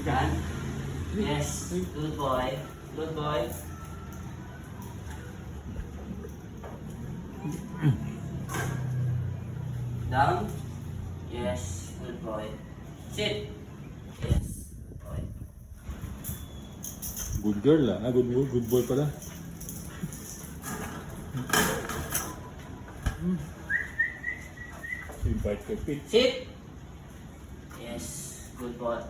Stand. Yes. Good boy. Good boy. Down. Yes. Good boy. Sit. Yes. Good boy. Good girl ah. Good boy pala. Invite kay Pete. Sit. Yes. Good boy.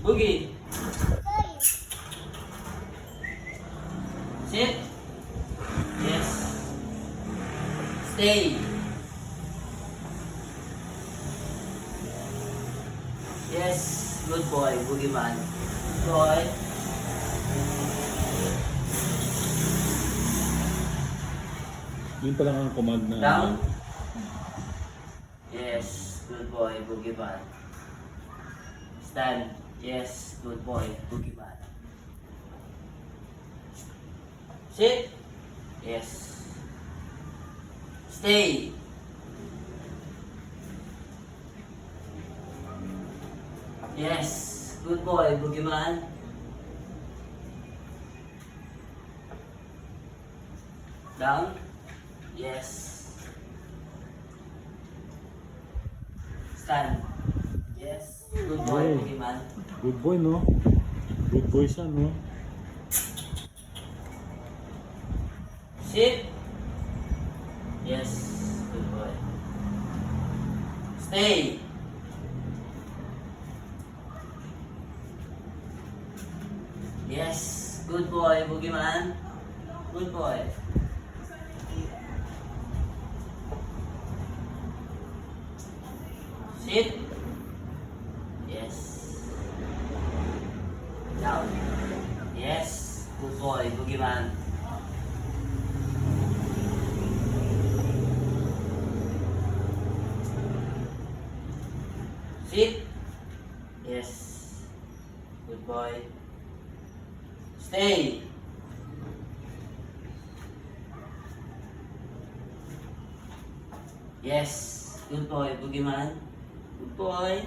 Boogie. Sit. Yes. Stay. Yes. Good boy, Boogeyman. Good boy. Yun pa lang ang command na. Down. Yes. Good boy, Boogeyman. Stand. Yes. Good boy, Boogeyman. Sit. Yes. Stay. Yes. Good boy, Boogeyman. Down. Yes. Stand. Yes. Good boy, Oh. Boogeyman. Good boy no? Good boy siya no? Sit. Yes. Good boy. Stay. Yes. Good boy, Boogeyman. Good boy. Sit. Yes. Down. Yes. Good boy, Boogeyman. Sit. Yes. Good boy. Stay. Yes. Good boy, Boogeyman. Good boy.